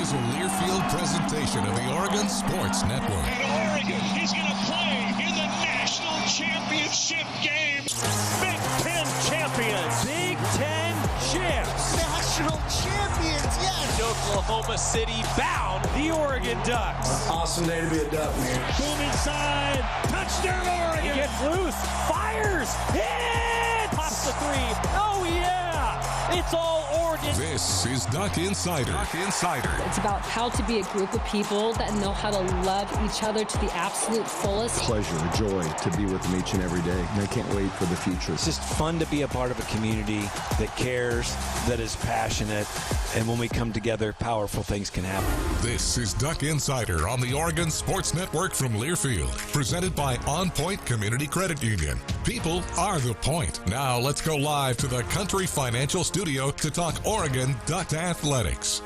is a Learfield presentation of the Oregon Sports Network. And Oregon is going to play in the national championship game. Big Ten champions. Big Ten champs. National champions, yes. Oklahoma City bound the Oregon Ducks. Awesome day to be a Duck, man. Boom inside. Touchdown Oregon. He gets loose. Fires. Hit. Pops the three. Oh, yeah. It's all Oregon. This is Duck Insider. Duck Insider. It's about how to be a group of people that know how to love each other to the absolute fullest. Pleasure, joy to be with them each and every day. And I can't wait for the future. It's just fun to be a part of a community that cares, that is passionate, and when we come together, powerful things can happen. This is Duck Insider on the Oregon Sports Network from Learfield, presented by OnPoint Community Credit Union. People are the point. Now let's go live to the Country Financial Studio to talk Oregon Duck Athletics.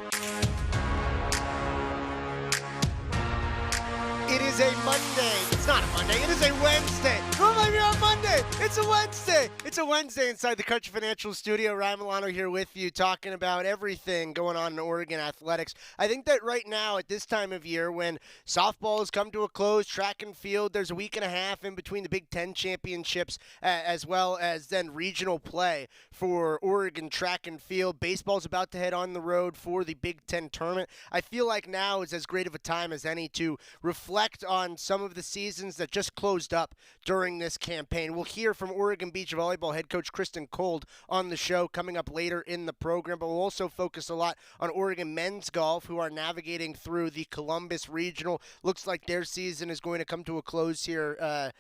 It is a Monday. It's not a Monday. It is a Wednesday. Don't blame me on Monday. It's a Wednesday. It's a Wednesday inside the Country Financial Studio. Ryan Milano here with you, talking about everything going on in Oregon athletics. I think that right now at this time of year, when softball has come to a close, track and field, there's a week and a half in between the Big Ten championships, as well as then regional play for Oregon track and field. Baseball's about to head on the road for the Big Ten tournament. I feel like now is as great of a time as any to reflect on some of the seasons that just closed up during this campaign. We'll hear from Oregon Beach volleyball head coach Kristian Kuld on the show coming up later in the program, but we'll also focus a lot on Oregon men's golf, who are navigating through the Columbus Regional. Looks like their season is going to come to a close here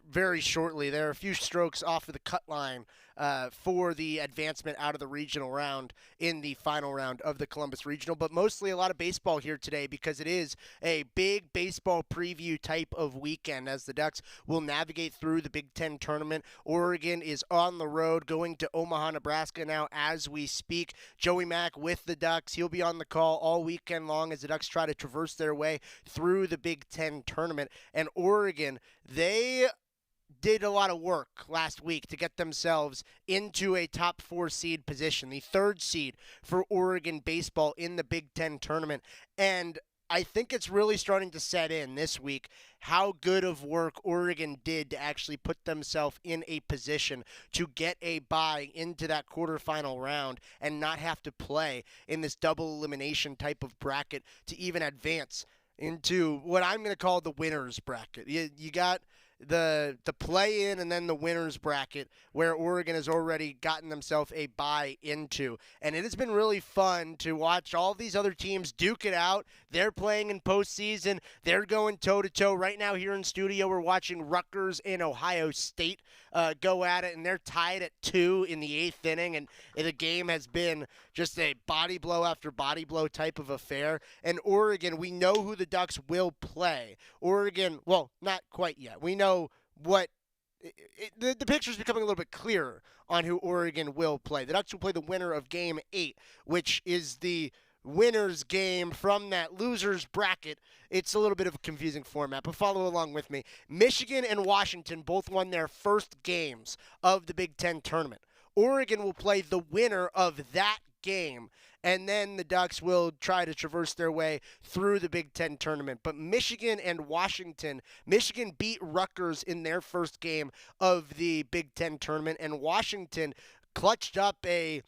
very shortly. They're a few strokes off of the cut line for the advancement out of the regional round in the final round of the Columbus Regional, but mostly a lot of baseball here today because it is a big baseball preview type of weekend as the Ducks will navigate through the Big Ten tournament. Oregon is on the road going to Omaha, Nebraska now as we speak. Joey Mack with the Ducks. He'll be on the call all weekend long as the Ducks try to traverse their way through the Big Ten tournament. And Oregon, they did a lot of work last week to get themselves into a top 4 seed position, the 3rd seed for Oregon baseball in the Big Ten tournament. And I think it's really starting to set in this week how good of work Oregon did to actually put themselves in a position to get a bye into that quarterfinal round and not have to play in this double elimination type of bracket to even advance into what I'm going to call the winner's bracket. You got the play-in and then the winner's bracket where Oregon has already gotten themselves a bye into. And it has been really fun to watch all these other teams duke it out. They're playing in postseason. They're going toe-to-toe. Right now here in studio, we're watching Rutgers and Ohio State go at it, and they're tied at 2 in the 8th inning. And the game has been just a body blow after body blow type of affair. And Oregon, we know who the Ducks will play. Oregon, well, not quite yet. We know what the picture is becoming a little bit clearer on who Oregon will play. The Ducks will play the winner of Game 8, which is the winner's game from that loser's bracket. It's a little bit of a confusing format, but follow along with me. Michigan and Washington both won their first games of the Big Ten tournament. Oregon will play the winner of that game, and then the Ducks will try to traverse their way through the Big Ten tournament. But Michigan and Washington, Michigan beat Rutgers in their first game of the Big Ten tournament, and Washington clutched up a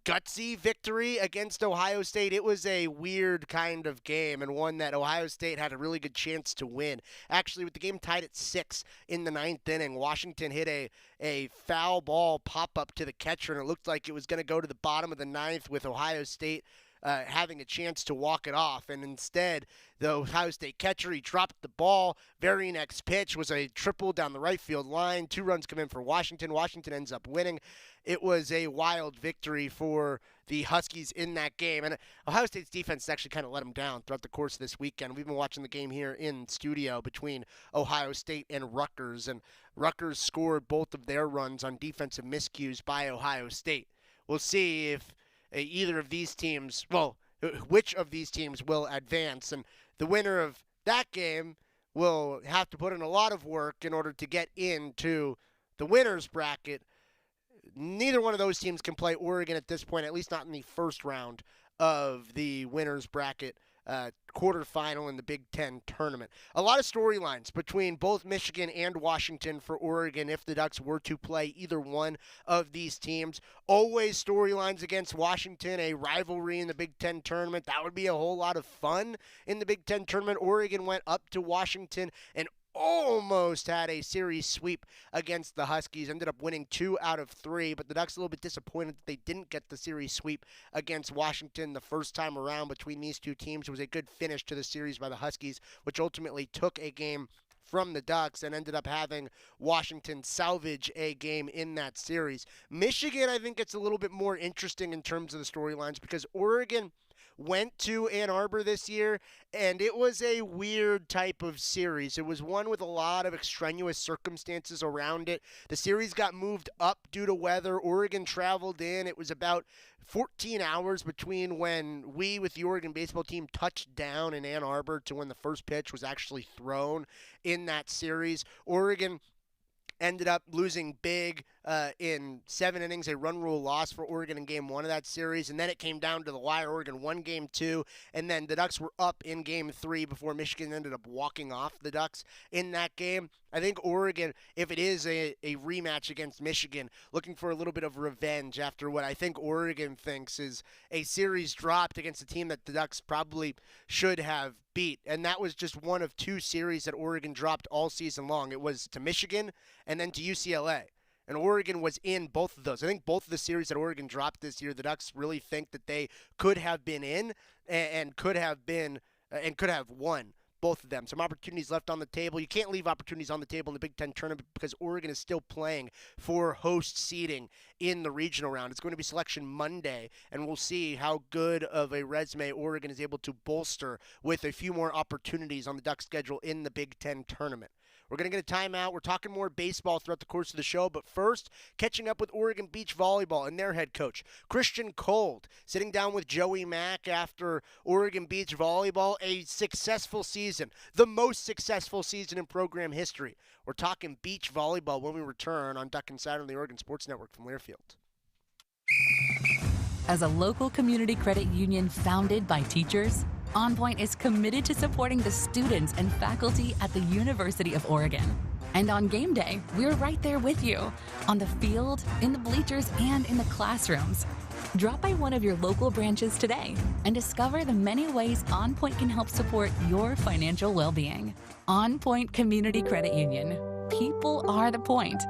gutsy victory against Ohio State. It was a weird kind of game and one that Ohio State had a really good chance to win. Actually, with the game tied at 6 in the 9th inning, Washington hit a foul ball pop-up to the catcher, and it looked like it was going to go to the bottom of the 9th with Ohio State having a chance to walk it off. And instead, the Ohio State catcher, he dropped the ball. Very next pitch was a triple down the right field line. 2 runs come in for Washington. Washington ends up winning. It was a wild victory for the Huskies in that game. And Ohio State's defense actually kind of let them down throughout the course of this weekend. We've been watching the game here in studio between Ohio State and Rutgers. And Rutgers scored both of their runs on defensive miscues by Ohio State. We'll see if either of these teams, well, which of these teams will advance. And the winner of that game will have to put in a lot of work in order to get into the winner's bracket neither one of those teams can play Oregon at this point, at least not in the first round of the winners bracket quarterfinal in the Big Ten tournament. A lot of storylines between both Michigan and Washington for Oregon if the Ducks were to play either one of these teams. Always storylines against Washington, a rivalry in the Big Ten tournament. That would be a whole lot of fun in the Big Ten tournament. Oregon went up to Washington and almost had a series sweep against the Huskies. Ended up winning 2 out of 3, but the Ducks a little bit disappointed that they didn't get the series sweep against Washington the first time around between these two teams. It was a good finish to the series by the Huskies, which ultimately took a game from the Ducks and ended up having Washington salvage a game in that series. Michigan, I think, gets a little bit more interesting in terms of the storylines because Oregon went to Ann Arbor this year, and it was a weird type of series. It was one with a lot of extraneous circumstances around it. The series got moved up due to weather. Oregon traveled in. It was about 14 hours between when we, with the Oregon baseball team, touched down in Ann Arbor to when the first pitch was actually thrown in that series. Oregon ended up losing big in 7 innings, a run rule loss for Oregon in Game 1 of that series, and then it came down to the wire. Oregon won Game 2, and then the Ducks were up in Game 3 before Michigan ended up walking off the Ducks in that game. I think Oregon, if it is a rematch against Michigan, looking for a little bit of revenge after what I think Oregon thinks is a series dropped against a team that the Ducks probably should have beat. And that was just one of 2 series that Oregon dropped all season long. It was to Michigan and then to UCLA. And Oregon was in both of those. I think both of the series that Oregon dropped this year, the Ducks really think that they could have been in and could have won both of them. Some opportunities left on the table. You can't leave opportunities on the table in the Big Ten tournament because Oregon is still playing for host seeding in the regional round. It's going to be Selection Monday, and we'll see how good of a resume Oregon is able to bolster with a few more opportunities on the Ducks schedule in the Big Ten tournament. We're going to get a timeout. We're talking more baseball throughout the course of the show, but first, catching up with Oregon Beach Volleyball and their head coach, Kristian Kuld, sitting down with Joey Mack after Oregon Beach Volleyball, a successful season, the most successful season in program history. We're talking beach volleyball when we return on Duck Insider on the Oregon Sports Network from Learfield. As a local community credit union founded by teachers, OnPoint is committed to supporting the students and faculty at the University of Oregon. And on game day, we're right there with you, on the field, in the bleachers, and in the classrooms. Drop by one of your local branches today and discover the many ways OnPoint can help support your financial well-being. OnPoint Community Credit Union. People are the point.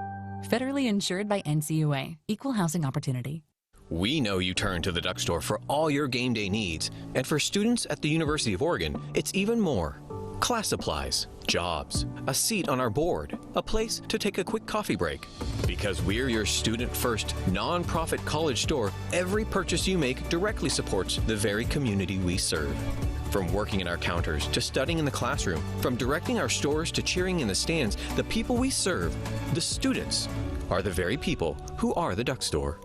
Federally insured by NCUA. Equal housing opportunity. We know you turn to the Duck Store for all your game day needs. And for students at the University of Oregon, it's even more. Class supplies, jobs, a seat on our board, a place to take a quick coffee break. Because we're your student-first, non-profit college store, every purchase you make directly supports the very community we serve. From working in our counters to studying in the classroom, from directing our stores to cheering in the stands, the people we serve, the students, are the very people who are the Duck Store.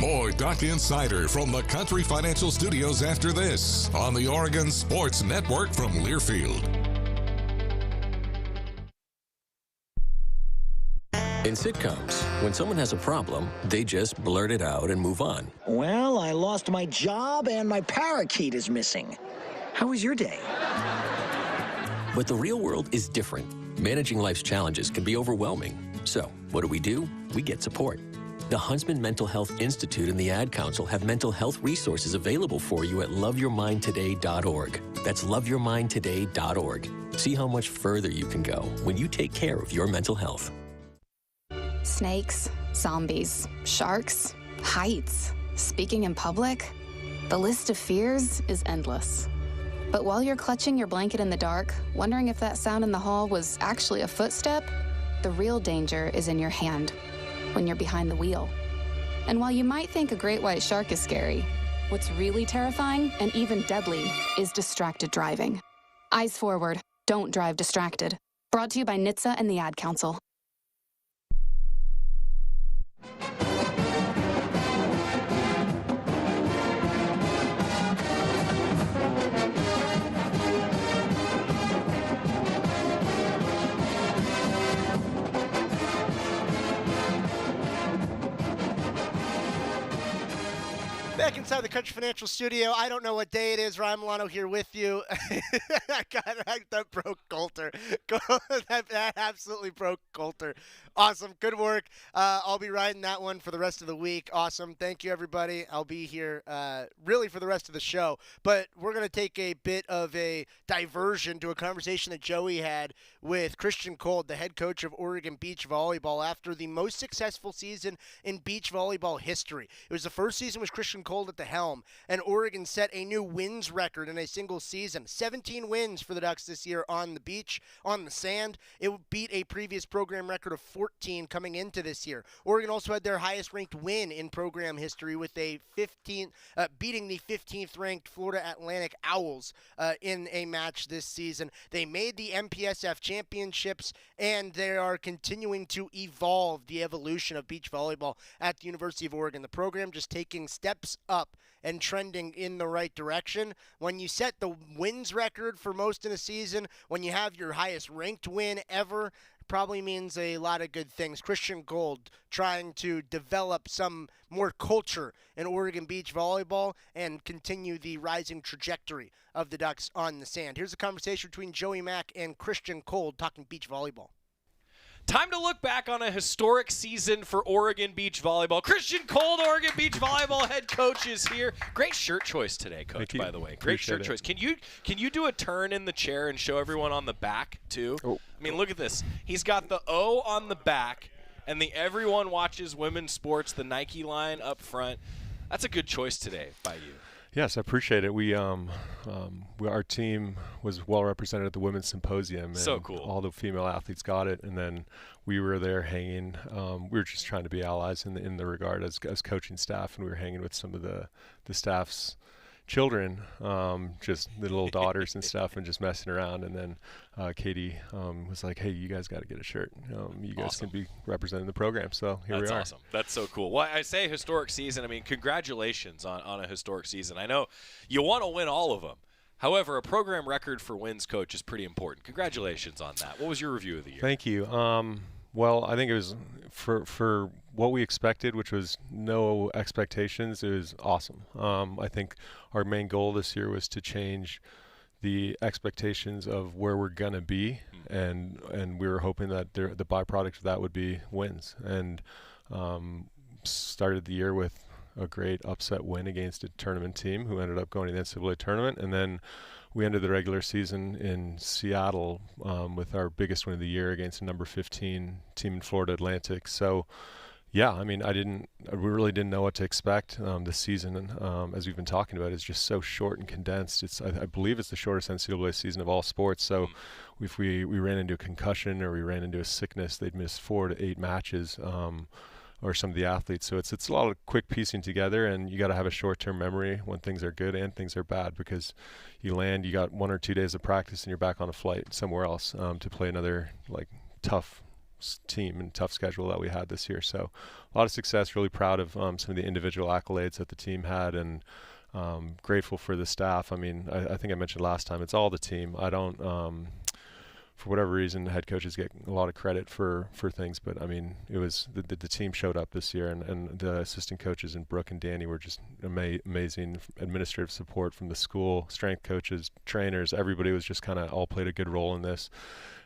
More Duck Insider from the Country Financial Studios after this on the Oregon Sports Network from Learfield. In sitcoms, when someone has a problem, they just blurt it out and move on. Well, I lost my job and my parakeet is missing. How was your day? But the real world is different. Managing life's challenges can be overwhelming. So, what do? We get support. The Huntsman Mental Health Institute and the Ad Council have mental health resources available for you at loveyourmindtoday.org. That's loveyourmindtoday.org. See how much further you can go when you take care of your mental health. Snakes, zombies, sharks, heights, speaking in public. The list of fears is endless. But while you're clutching your blanket in the dark, wondering if that sound in the hall was actually a footstep, the real danger is in your hand, when you're behind the wheel. And while you might think a great white shark is scary, what's really terrifying and even deadly is distracted driving. Eyes forward, don't drive distracted. Brought to you by NHTSA and the Ad Council. Back inside the Country Financial Studio. I don't know what day it is. Ryan Milano here with you. That broke Coulter. That absolutely broke Coulter. Awesome. Good work. I'll be riding that one for the rest of the week. Awesome. Thank you, everybody. I'll be here really for the rest of the show. But we're going to take a bit of a diversion to a conversation that Joey had with Kristian Kuld, the head coach of Oregon Beach Volleyball, after the most successful season in beach volleyball history. It was the first season with Kristian Kuld at the helm, and Oregon set a new wins record in a single season. 17 wins for the Ducks this year on the beach, on the sand. It beat a previous program record of 14 coming into this year. Oregon also had their highest ranked win in program history with a beating the 15th ranked Florida Atlantic Owls in a match this season. They made the MPSF championships, and they are continuing to evolve the evolution of beach volleyball at the University of Oregon. The program just taking steps up and trending in the right direction. When you set the wins record for most in a season, when you have your highest ranked win ever, probably means a lot of good things. Kristian Kuld trying to develop some more culture in Oregon Beach volleyball and continue the rising trajectory of the Ducks on the sand. Here's a conversation between Joey Mack and Kristian Kuld talking beach volleyball. Time to look back on a historic season for Oregon Beach Volleyball. Kristian Kuld, Oregon Beach Volleyball head coach, is here. Great shirt choice today, Coach, by the way. Great shirt choice. Can you do a turn in the chair and show everyone on the back, too? Oh. I mean, look at this. He's got the O on the back, and the Everyone Watches Women's Sports, the Nike line up front. That's a good choice today by you. Yes, I appreciate it. Our team was well represented at the Women's Symposium. And so cool. All the female athletes got it, and then we were there hanging. We were just trying to be allies in the regard as coaching staff, and we were hanging with some of the staff's children, just the little daughters and stuff, and just messing around. And then Katie was like, "Hey, you guys got to get a shirt. You guys can be representing the program." So here we are. That's awesome. That's so cool. Well, I say historic season. I mean, congratulations on a historic season. I know you want to win all of them. However, a program record for wins, Coach, is pretty important. Congratulations on that. What was your review of the year? Thank you. Well, I think it was for what we expected, which was no expectations. It was awesome. I think our main goal this year was to change the expectations of where we're gonna be, and we were hoping that the byproduct of that would be wins. And started the year with a great upset win against a tournament team who ended up going to the NCAA tournament, and then we ended the regular season in Seattle with our biggest win of the year against a number 15 team in Florida Atlantic. So, yeah, I mean, we really didn't know what to expect. This season, as we've been talking about, is just so short and condensed. I believe it's the shortest NCAA season of all sports. So, if we ran into a concussion or we ran into a sickness, they'd miss 4 to 8 matches. Or some of the athletes. So it's a lot of quick piecing together, and you got to have a short-term memory when things are good and things are bad, because you got 1 or 2 days of practice and you're back on a flight somewhere else to play another tough team and tough schedule that we had this year. So a lot of success, really proud of some of the individual accolades that the team had, and grateful for the staff. I mean, I think I mentioned last time, it's all the team. I don't for whatever reason, head coaches get a lot of credit for things, but I mean, it was the team showed up this year, and the assistant coaches in Brooke and Danny were just amazing. Administrative support from the school, strength coaches, trainers, everybody was just kind of all played a good role in this.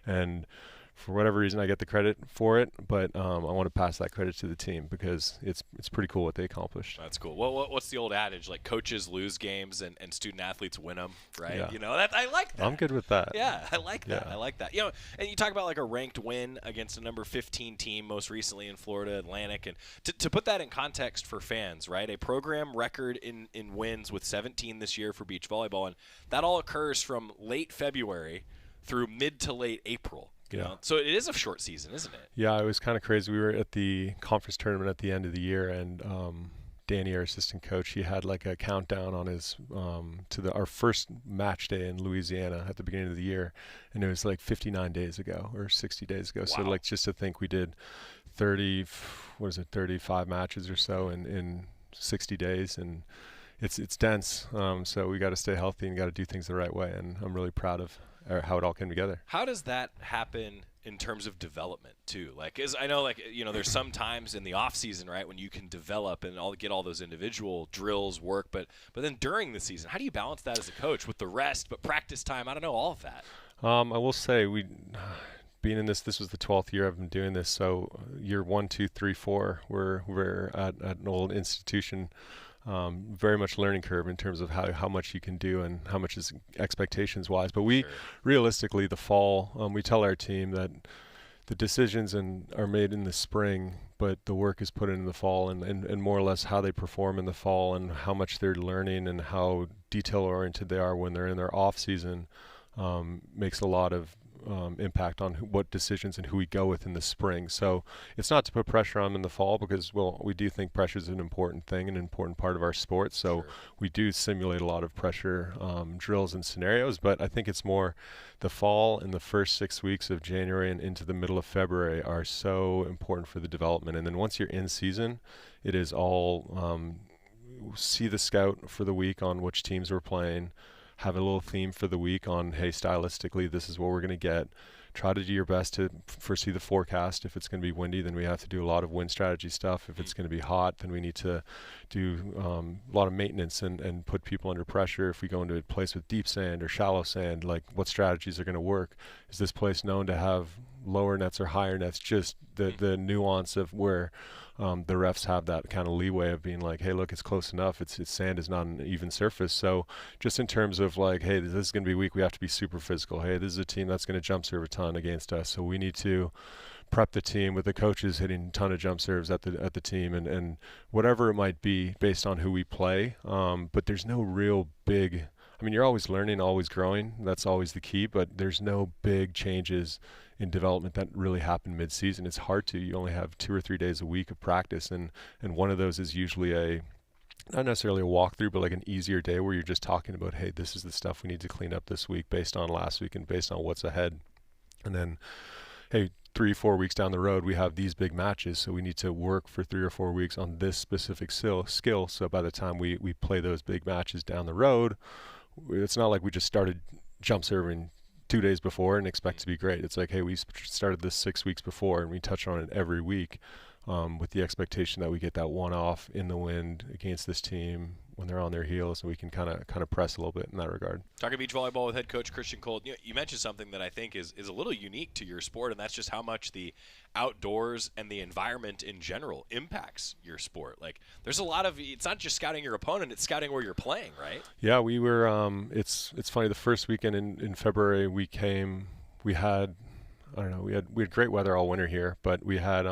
And for whatever reason, I get the credit for it, but I want to pass that credit to the team, because it's pretty cool what they accomplished. That's cool. Well, what's the old adage? Like, coaches lose games and student athletes win them, right? Yeah. You know, I like that. I'm good with that. Yeah, I like that. Yeah. I like that. You know, and you talk about like a ranked win against a number 15 team, most recently in Florida Atlantic, and to put that in context for fans, right? A program record in wins with 17 this year for beach volleyball, and that all occurs from late February through mid to late April. You know? So it is a short season, isn't it? Yeah, it was kind of crazy. We were at the conference tournament at the end of the year, and Danny, our assistant coach, he had like a countdown on his to our first match day in Louisiana at the beginning of the year, and it was like 59 days ago or 60 days ago. Wow. So like, just to think, we did 35 matches or so in 60 days, and it's dense. So we got to stay healthy and got to do things the right way, and I'm really proud of how it all came together. How does that happen in terms of development too? Like, I know, like, there's some times in the off season, right, when you can develop and get all those individual drills work, but then during the season, how do you balance that as a coach with the rest, but practice time? I don't know, all of that. I will say being in this was the 12th year I've been doing this. So year 1, 2, 3, 4, we're at an old institution. Very much learning curve in terms of how much you can do and how much is expectations wise. But we realistically, the fall, we tell our team that the decisions are made in the spring, but the work is put in the fall, and more or less how they perform in the fall and how much they're learning and how detail oriented they are when they're in their off season makes a lot of impact on what decisions and who we go with in the spring. So it's not to put pressure on them in the fall because, well, we do think pressure is an important thing, an important part of our sport. So we do simulate a lot of pressure drills and scenarios, but I think it's more the fall and the first 6 weeks of January and into the middle of February are so important for the development. And then once you're in season, it is all see the scout for the week on which teams we're playing, have a little theme for the week on, hey, stylistically, this is what we're going to get. Try to do your best to foresee the forecast. If it's going to be windy, then we have to do a lot of wind strategy stuff. If it's going to be hot, then we need to do a lot of maintenance and put people under pressure. If we go into a place with deep sand or shallow sand, like what strategies are going to work? Is this place known to have lower nets or higher nets? Just the nuance of where the refs have that kind of leeway of being like, hey, look, it's close enough. It's sand is not an even surface. So just in terms of like, hey, this is going to be weak, we have to be super physical. Hey, this is a team that's going to jump serve a ton against us. So we need to prep the team with the coaches hitting a ton of jump serves at the team and whatever it might be based on who we play. But there's no real big, I mean, you're always learning, always growing. That's always the key, but there's no big changes in development that really happen mid-season. It's hard to. You only have 2 or 3 days a week of practice, and one of those is usually not necessarily a walkthrough, but like an easier day where you're just talking about, hey, this is the stuff we need to clean up this week based on last week and based on what's ahead. And then, hey, 3-4 weeks down the road, we have these big matches, so we need to work for 3 or 4 weeks on this specific skill. So by the time we play those big matches down the road, it's not like we just started jump serving 2 days before and expect to be great. It's like, hey, we started this 6 weeks before and we touch on it every week with the expectation that we get that one off in the wind against this team when they're on their heels, and we can kind of press a little bit in that regard. Talking beach volleyball with head coach Kristian Kuld. You mentioned something that I think is a little unique to your sport, and that's just how much the outdoors and the environment in general impacts your sport. Like, there's a lot of, it's not just scouting your opponent, it's scouting where you're playing, right? Yeah, we were, it's funny, the first weekend in February we had great weather all winter here, but we had,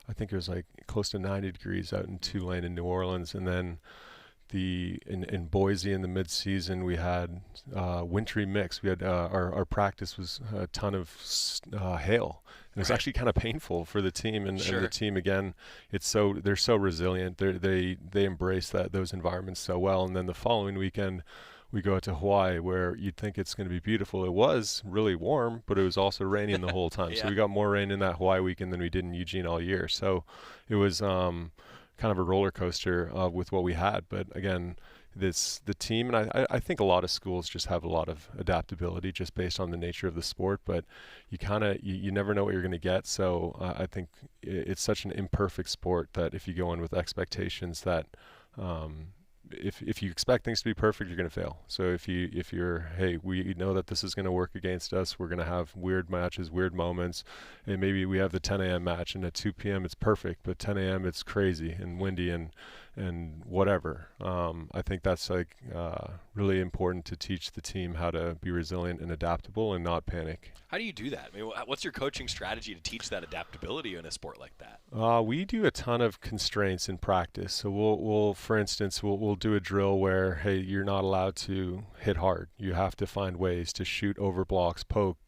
I think it was like close to 90 degrees out in Tulane in New Orleans, and then in Boise in the mid-season we had wintry mix. We had our practice was a ton of hail, and it's actually kind of painful for the team. And the team, again, they're so resilient. They embrace those environments so well. And then the following weekend we go out to Hawaii, where you'd think it's going to be beautiful. It was really warm, but it was also raining the whole time. So we got more rain in that Hawaii weekend than we did in Eugene all year. So it was kind of a roller coaster with what we had. But again, the team, and I think a lot of schools just have a lot of adaptability just based on the nature of the sport, but you never know what you're going to get. So I think it's such an imperfect sport that if you go in with expectations that if you expect things to be perfect, you're going to fail. So if you're, hey, we know that this is going to work against us, we're going to have weird matches, weird moments, and maybe we have the 10 a.m. match, and at 2 p.m. it's perfect, but 10 a.m. it's crazy and windy and whatever. I think that's like really important to teach the team how to be resilient and adaptable and not panic. How do you do that? I mean, what's your coaching strategy to teach that adaptability in a sport like that? We do a ton of constraints in practice. So we'll for instance, we'll do a drill where, hey, you're not allowed to hit hard. You have to find ways to shoot over blocks, poke.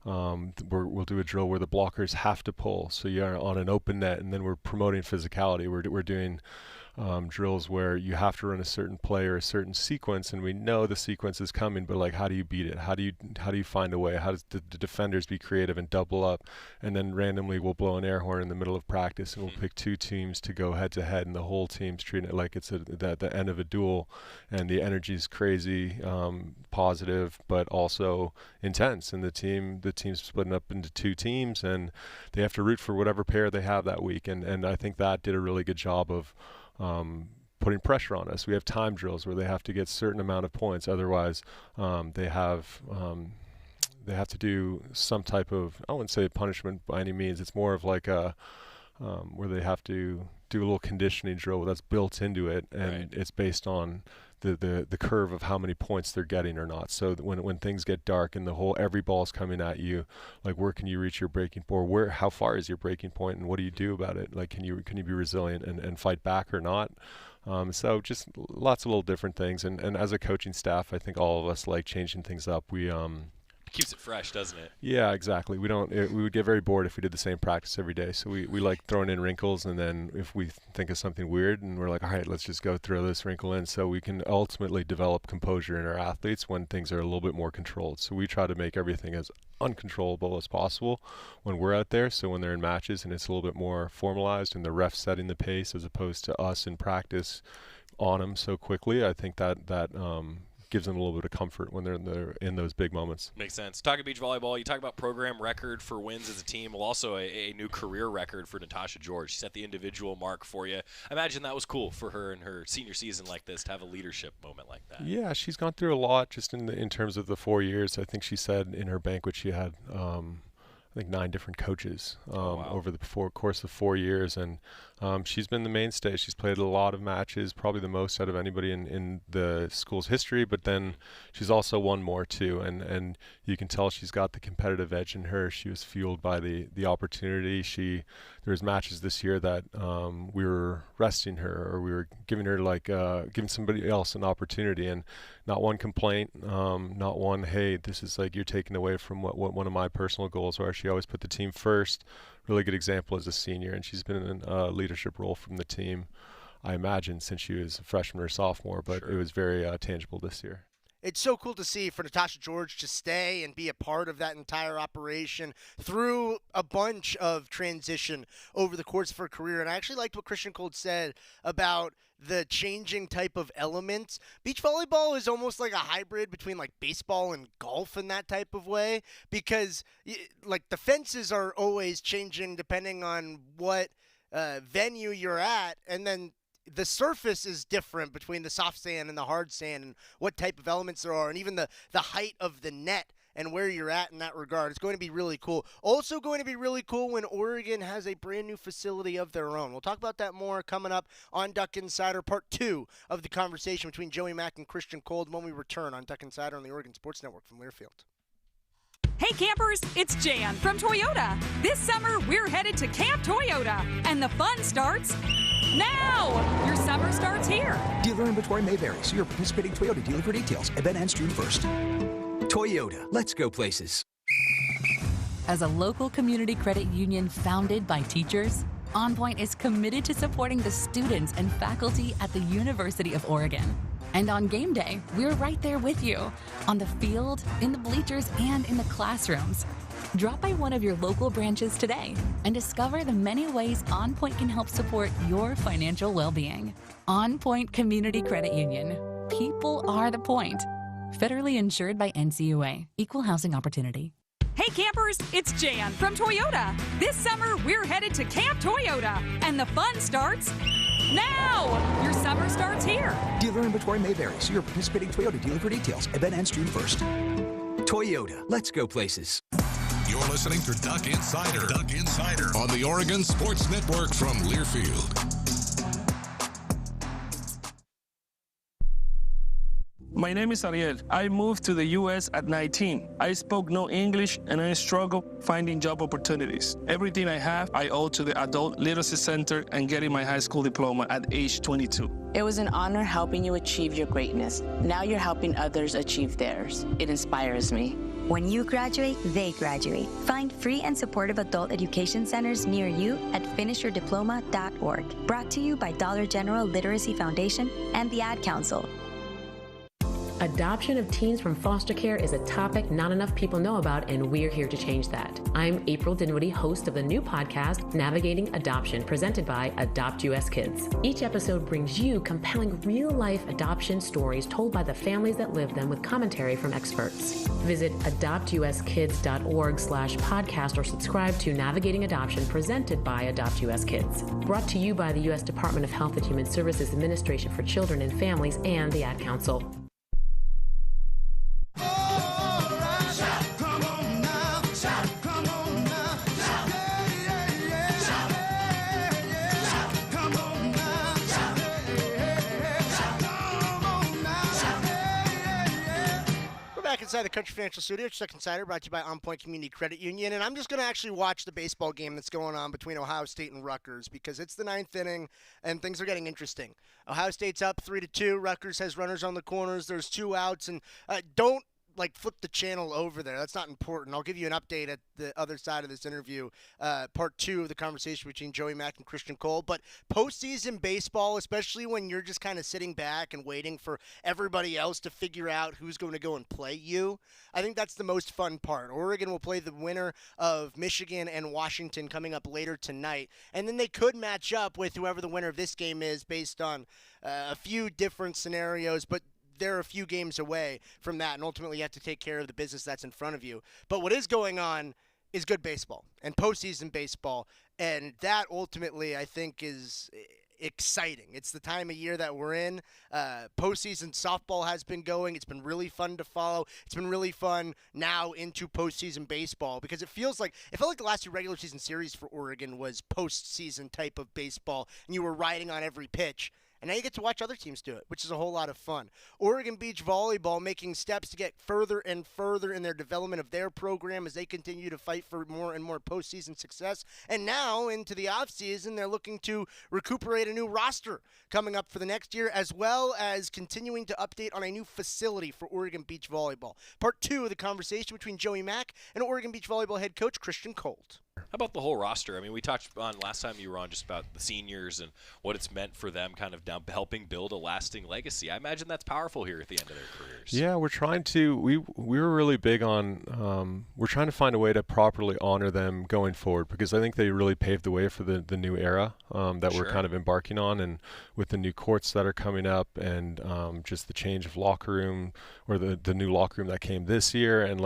We'll do a drill where the blockers have to pull. So you're on an open net, and then we're promoting physicality. We're doing drills where you have to run a certain play or a certain sequence, and we know the sequence is coming, but like, how do you beat it? How do you find a way? How does the defenders be creative and double up? And then randomly we'll blow an air horn in the middle of practice, and we'll pick two teams to go head to head, and the whole team's treating it like it's the end of a duel, and the energy is crazy, positive, but also intense. And the team's splitting up into two teams, and they have to root for whatever pair they have that week. And I think that did a really good job of putting pressure on us. We have time drills where they have to get a certain amount of points, otherwise they have to do some type of, I wouldn't say punishment by any means, it's more of like a where they have to do a little conditioning drill that's built into it, and it's based on the curve of how many points they're getting or not. So that when things get dark and every ball's coming at you, like, where can you reach your breaking point? How far is your breaking point, and what do you do about it? Like, can you be resilient and fight back or not? So just lots of little different things. And as a coaching staff, I think all of us like changing things up. Keeps it fresh, doesn't it? Yeah, exactly. We would get very bored if we did the same practice every day. So we like throwing in wrinkles, and then if we think of something weird, and we're like, all right, let's just go throw this wrinkle in, so we can ultimately develop composure in our athletes when things are a little bit more controlled. So we try to make everything as uncontrollable as possible when we're out there, so when they're in matches and it's a little bit more formalized and the ref setting the pace as opposed to us in practice on them so quickly, I think that gives them a little bit of comfort when they're in those big moments. Makes sense. Talking beach volleyball, you talk about program record for wins as a team. Well, also a new career record for Natasha George. She set the individual mark for you. I imagine that was cool for her in her senior season like this to have a leadership moment like that. Yeah, she's gone through a lot just in terms of the 4 years. I think she said in her banquet she had I think 9 different coaches over the course of 4 years, and she's been the mainstay. She's played a lot of matches, probably the most out of anybody in the school's history, but then she's also won more too, and you can tell she's got the competitive edge in her. She was fueled by the opportunity. There was matches this year that we were resting her, or we were giving her giving somebody else an opportunity, and not one complaint, not one, hey, this is like you're taking away from what one of my personal goals are. She always put the team first. Really good example as a senior, and she's been in a leadership role from the team, I imagine, since she was a freshman or sophomore, but It was very tangible this year. It's so cool to see for Natasha George to stay and be a part of that entire operation through a bunch of transition over the course of her career. And I actually liked what Kristian Kuld said about the changing type of elements. Beach volleyball is almost like a hybrid between like baseball and golf in that type of way, because like the fences are always changing depending on what venue you're at, and then the surface is different between the soft sand and the hard sand, and what type of elements there are, and even the height of the net and where you're at in that regard. It's going to be really cool. Also going to be really cool when Oregon has a brand new facility of their own. We'll talk about that more coming up on Duck Insider, part 2 of the conversation between Joey Mack and Kristian Kuld when we return on Duck Insider on the Oregon Sports Network from Learfield. Hey campers, it's Jan from Toyota. This summer, we're headed to Camp Toyota, and the fun starts now. Your summer starts here. Dealer inventory may vary. See your participating Toyota dealer for details. Event ends June 1st. Toyota, let's go places. As a local community credit union founded by teachers, OnPoint is committed to supporting the students and faculty at the University of Oregon. And on game day, we're right there with you, on the field, in the bleachers, and in the classrooms. Drop by one of your local branches today and discover the many ways OnPoint can help support your financial well-being. OnPoint Community Credit Union. People are the point. Federally insured by NCUA. Equal housing opportunity. Hey campers, it's Jan from Toyota. This summer, we're headed to Camp Toyota, and the fun starts now. Your summer starts here. Dealer inventory may vary. See your participating Toyota dealer for details. Event ends June 1st. Toyota, let's go places. You're listening to Duck Insider. Duck Insider on the Oregon Sports Network from Learfield. My name is Ariel. I moved to the U.S. at 19. I spoke no English, and I struggled finding job opportunities. Everything I have, I owe to the Adult Literacy Center and getting my high school diploma at age 22. It was an honor helping you achieve your greatness. Now you're helping others achieve theirs. It inspires me. When you graduate, they graduate. Find free and supportive adult education centers near you at finishyourdiploma.org. Brought to you by Dollar General Literacy Foundation and the Ad Council. Adoption of teens from foster care is a topic not enough people know about, and we're here to change that. I'm April Dinwiddie, host of the new podcast, Navigating Adoption, presented by Adopt US Kids. Each episode brings you compelling real-life adoption stories told by the families that live them with commentary from experts. Visit adoptuskids.org/podcast or subscribe to Navigating Adoption, presented by Adopt US Kids. Brought to you by the U.S. Department of Health and Human Services Administration for Children and Families and the Ad Council. Inside the Country Financial Studio, Second Insider, brought to you by OnPoint Community Credit Union. And I'm just going to actually watch the baseball game that's going on between Ohio State and Rutgers, because it's the 9th inning and things are getting interesting. Ohio State's up 3-2. Rutgers has runners on the corners. There's 2 outs. And don't flip the channel over there. That's not important. I'll give you an update at the other side of this interview, part 2 of the conversation between Joey Mack and Kristian Kuld. But postseason baseball, especially when you're just kind of sitting back and waiting for everybody else to figure out who's going to go and play you, I think that's the most fun part. Oregon will play the winner of Michigan and Washington coming up later tonight, and then they could match up with whoever the winner of this game is based on a few different scenarios, but they're a few games away from that, and ultimately you have to take care of the business that's in front of you. But what is going on is good baseball and postseason baseball, and that ultimately I think is exciting. It's the time of year that we're in. Postseason softball has been going. It's been really fun to follow. It's been really fun now into postseason baseball, because it felt like the last 2 regular season series for Oregon was postseason type of baseball, and you were riding on every pitch. And now you get to watch other teams do it, which is a whole lot of fun. Oregon Beach Volleyball making steps to get further and further in their development of their program as they continue to fight for more and more postseason success. And now into the offseason, they're looking to recuperate a new roster coming up for the next year, as well as continuing to update on a new facility for Oregon Beach Volleyball. Part 2 of the conversation between Joey Mack and Oregon Beach Volleyball head coach Kristian Kuld. How about the whole roster? I mean, we touched on last time you were on just about the seniors and what it's meant for them kind of now helping build a lasting legacy. I imagine that's powerful here at the end of their careers. Yeah, we're trying to – we were really big on we're trying to find a way to properly honor them going forward, because I think they really paved the way for the new era that we're kind of embarking on, and with the new courts that are coming up and just the change of locker room, or the new locker room that came this year, and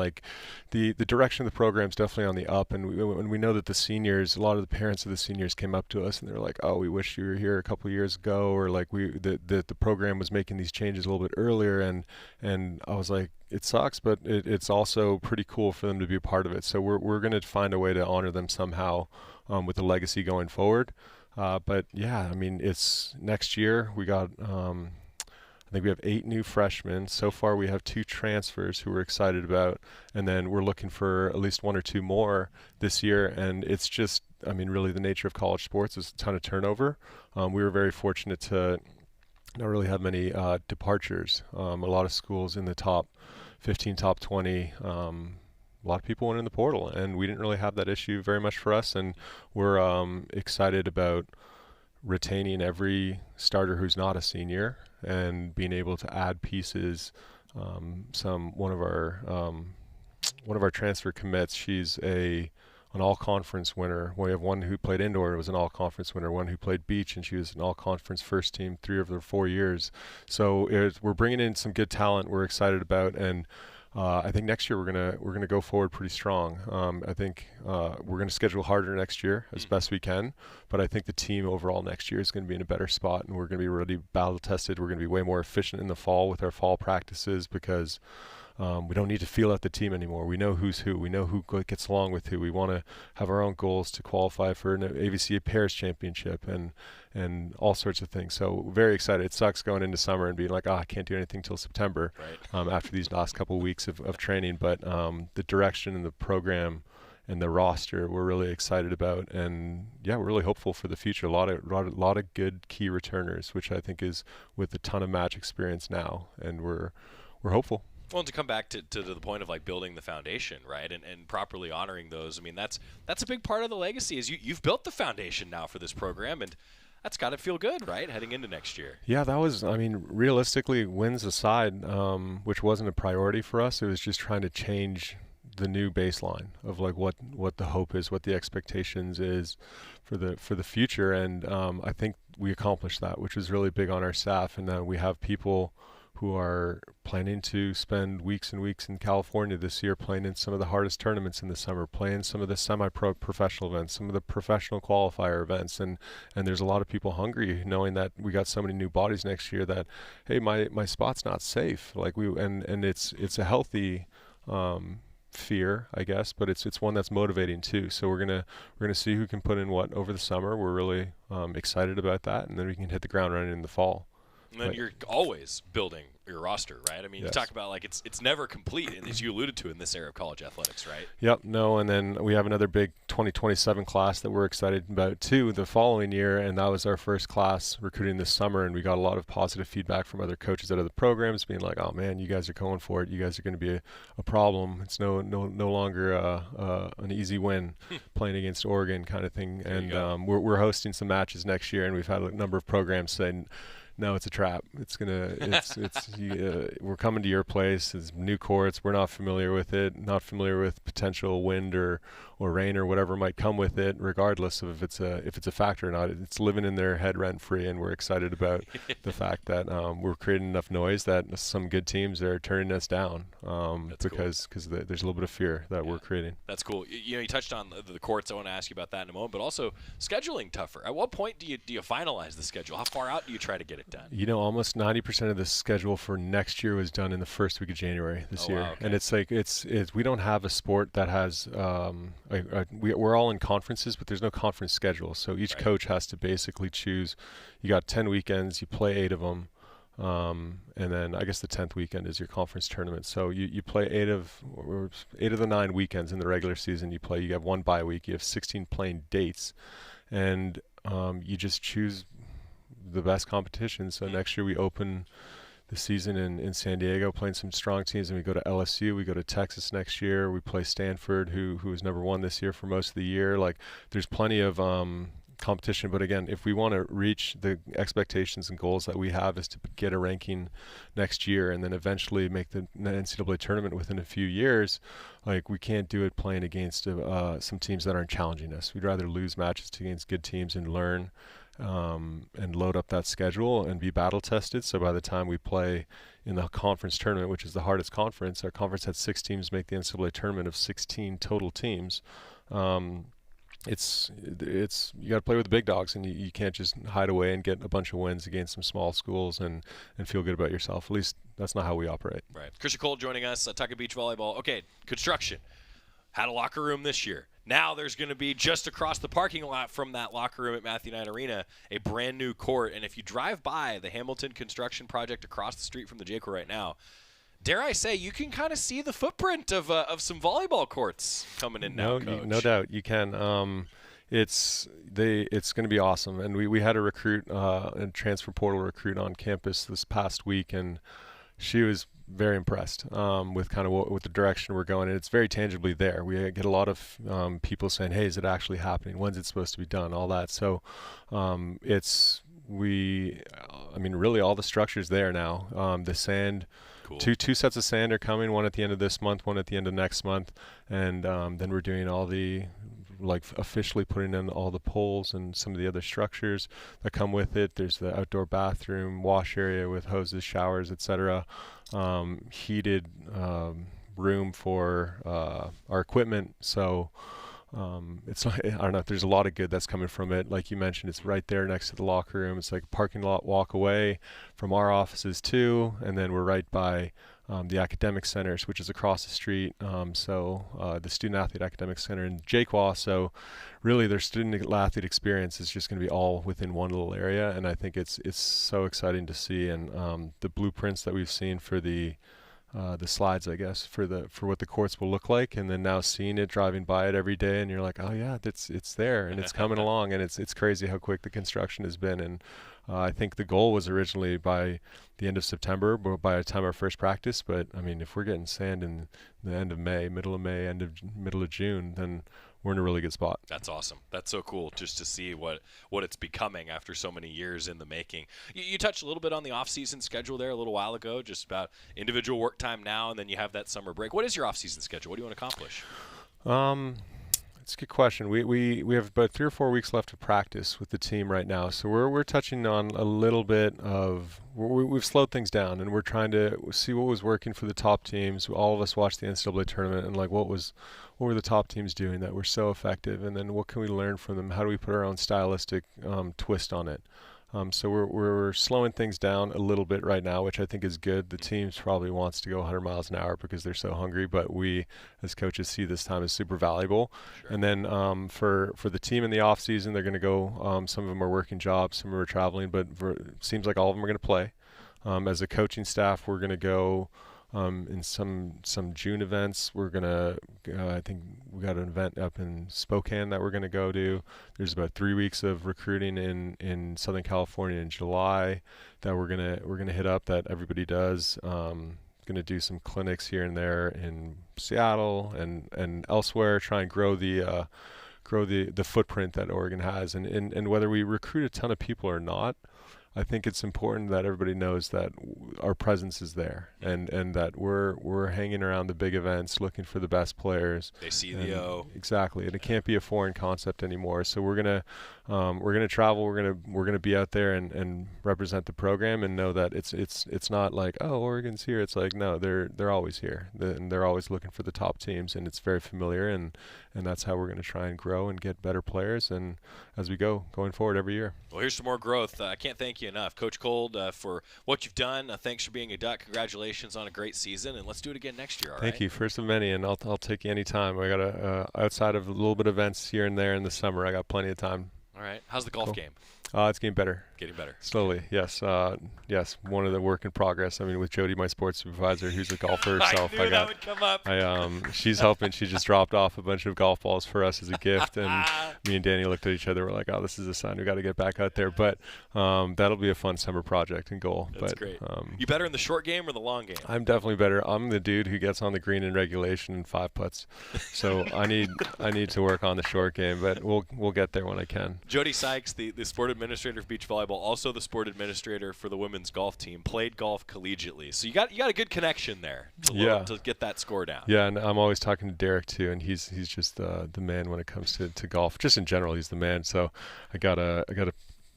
the direction of the program is definitely on the up. And we know that the seniors, a lot of the parents of the seniors came up to us and they're like, oh, we wish you were here a couple years ago, or the program was making these changes a little bit earlier. And I was like, it sucks, but it's also pretty cool for them to be a part of it. So we're going to find a way to honor them somehow with a legacy going forward. But yeah, I mean, it's next year. We got I think we have 8 new freshmen. So far we have 2 transfers who we're excited about, and then we're looking for at least 1 or 2 more this year. And it's just, I mean, really the nature of college sports is a ton of turnover. We were very fortunate to not really have many departures. A lot of schools in the top 15, top 20, a lot of people went in the portal, and we didn't really have that issue very much for us. And we're excited about retaining every starter who's not a senior and being able to add pieces. One of our transfer commits, she's an all-conference winner. We have one who played indoor, was an all-conference winner, one who played beach, and she was an all-conference first team 3 of the 4 years. So we're bringing in some good talent we're excited about, and I think next year we're gonna go forward pretty strong. I think we're gonna schedule harder next year as best we can, but I think the team overall next year is gonna be in a better spot, and we're gonna be really battle tested. We're gonna be way more efficient in the fall with our fall practices, because we don't need to feel out the team anymore. We know who's who. We know who gets along with who. We want to have our own goals to qualify for an AVCA Pairs Championship and all sorts of things. So very excited. It sucks going into summer and being like, I can't do anything till September after these last couple of weeks of training. But the direction and the program and the roster we're really excited about. And, yeah, we're really hopeful for the future. A lot of good key returners, which I think is with a ton of match experience now. And we're hopeful. Well, to come back to the point of like building the foundation, right, and properly honoring those. I mean, that's a big part of the legacy. Is you've built the foundation now for this program, and that's got to feel good, right, heading into next year. Yeah, that was. I mean, realistically, wins aside, which wasn't a priority for us. It was just trying to change the new baseline of like what the hope is, what the expectations is for the future, and I think we accomplished that, which was really big on our staff. And we have people who are planning to spend weeks and weeks in California this year, playing in some of the hardest tournaments in the summer, playing some of the semi-pro professional events, some of the professional qualifier events, and there's a lot of people hungry, knowing that we got so many new bodies next year that, hey, my spot's not safe. Like and it's a healthy fear, I guess, but it's one that's motivating too. So we're gonna see who can put in what over the summer. We're really excited about that, and then we can hit the ground running in the fall. And then you're always building your roster, right? I mean, yes. You talk about like it's never complete, and as you alluded to in this era of college athletics, right? Yep. No, and then we have another big 2027 class that we're excited about too the following year, and that was our first class recruiting this summer, and we got a lot of positive feedback from other coaches at other programs, being like, "Oh man, you guys are going for it. You guys are going to be a problem. It's no longer an easy win playing against Oregon kind of thing." And we're hosting some matches next year, and we've had a number of programs saying, "No, it's a trap. We're coming to your place. It's new courts. We're not familiar with it. Not familiar with potential wind or rain or whatever might come with it. Regardless of if it's a factor or not, it's living in their head rent free." And we're excited about the fact that we're creating enough noise that some good teams are turning us down because there's a little bit of fear that we're creating. That's cool. You touched on the courts. I want to ask you about that in a moment, but also scheduling tougher. At what point do you finalize the schedule? How far out do you try to get it done? Almost 90% of the schedule for next year was done in the first week of January this year. Wow, okay. And it's like we don't have a sport that has we're all in conferences, but there's no conference schedule. So each coach has to basically choose. You got 10 weekends, you play 8 of them, and then I guess the 10th weekend is your conference tournament. So you play 8 of the 9 weekends in the regular season. You have 1 bye week. You have 16 playing dates, and you just choose the best competition. So next year we open the season in San Diego, playing some strong teams, and we go to LSU, we go to Texas next year, we play Stanford, who was number 1 this year for most of the year. Like, there's plenty of competition, but again, if we want to reach the expectations and goals that we have, is to get a ranking next year and then eventually make the NCAA tournament within a few years. Like, we can't do it playing against some teams that aren't challenging us. We'd rather lose matches against good teams and learn and load up that schedule and be battle tested. So by the time we play in the conference tournament, which is the hardest conference, our conference had 6 teams make the NCAA tournament of 16 total teams. It's you got to play with the big dogs, and you can't just hide away and get a bunch of wins against some small schools and feel good about yourself. At least that's not how we operate. Right. Kristian Kuld joining us, Tucker Beach Volleyball. Okay, construction. Had a locker room this year. Now there's going to be just across the parking lot from that locker room at Matthew Knight Arena a brand new court. And if you drive by the Hamilton construction project across the street from the Jayco right now, dare I say, you can kind of see the footprint of some volleyball courts coming in now, Coach. No doubt you can. It's going to be awesome. And we had a recruit, a transfer portal recruit on campus this past week, and she was very impressed with kind of with the direction we're going, and it's very tangibly there. We get a lot of people saying, "Hey, is it actually happening? When's it supposed to be done?" All that. So really all the structure's there now. The sand, cool. Two sets of sand are coming. One at the end of this month, one at the end of next month, and then we're doing all the officially putting in all the poles and some of the other structures that come with it. There's the outdoor bathroom, wash area with hoses, showers, etc. Heated room for our equipment. So it's I don't know. There's a lot of good that's coming from it. Like you mentioned, it's right there next to the locker room. It's like a parking lot walk away from our offices too, and then we're right by the academic centers, which is across the street. The Student Athlete Academic Center in Jayco. So really their student athlete experience is just going to be all within one little area. And I think it's so exciting to see. And the blueprints that we've seen for the slides, I guess, for what the courts will look like, and then now seeing it, driving by it every day, and you're like, oh yeah, it's there and it's coming along, and it's crazy how quick the construction has been. And I think the goal was originally by the end of September, by the time our first practice. But I mean, if we're getting sand in the end of May, middle of middle of June, then we're in a really good spot. That's awesome. That's so cool just to see what it's becoming after so many years in the making. You touched a little bit on the off-season schedule there a little while ago, just about individual work time now, and then you have that summer break. What is your off-season schedule? What do you want to accomplish? It's a good question. We have about 3 or 4 weeks left of practice with the team right now, so we're touching on a little bit of we've slowed things down, and we're trying to see what was working for the top teams. All of us watched the NCAA tournament, and like what were the top teams doing that were so effective, and then what can we learn from them? How do we put our own stylistic twist on it? So we're slowing things down a little bit right now, which I think is good. The team probably wants to go 100 miles an hour because they're so hungry, but we as coaches see this time as super valuable. Sure. And then for the team in the off season, they're going to go. Some of them are working jobs, some are traveling, but it seems like all of them are going to play. As a coaching staff, we're going to go. In some June events, we're gonna. I think we got an event up in Spokane that we're gonna go to. There's about 3 weeks of recruiting in Southern California in July that we're gonna hit up that everybody does. Gonna do some clinics here and there in Seattle and elsewhere. Try and grow the footprint that Oregon has, and whether we recruit a ton of people or not. I think it's important that everybody knows that our presence is there, and that we're hanging around the big events, looking for the best players. They see the O. Exactly, and it can't be a foreign concept anymore. So we're gonna travel. We're gonna be out there and represent the program, and know that it's not like, oh, Oregon's here. It's like, no, they're always here, and they're always looking for the top teams, and it's very familiar, and that's how we're gonna try and grow and get better players, and as we going forward every year. Well, here's some more growth. I can't thank you enough, Coach Kuld, for what you've done. Thanks for being a Duck. Congratulations on a great season, and let's do it again next year. All right? Thank you. First of many, and I'll take you anytime. I got outside of a little bit of events here and there in the summer, I got plenty of time. All right. How's the golf game? It's getting better. Getting better. Slowly, yes. Yes, one of the work in progress. I mean, with Jody, my sports supervisor, who's a golfer herself. I knew that would come up. She's helping. She just dropped off a bunch of golf balls for us as a gift, and me and Danny looked at each other. We're like, oh, this is a sign. We got to get back out there. But that'll be a fun summer project and goal. That's great. You better in the short game or the long game? I'm definitely better. I'm the dude who gets on the green in regulation in 5 putts. So I need to work on the short game, but we'll get there when I can. Jody Sykes, the sport administrator for beach volleyball, also the sport administrator for the women's golf team, played golf collegiately. So you got a good connection there to get that score down. Yeah, and I'm always talking to Derek too, and he's just the man when it comes to golf. Just in general, he's the man. So I gotta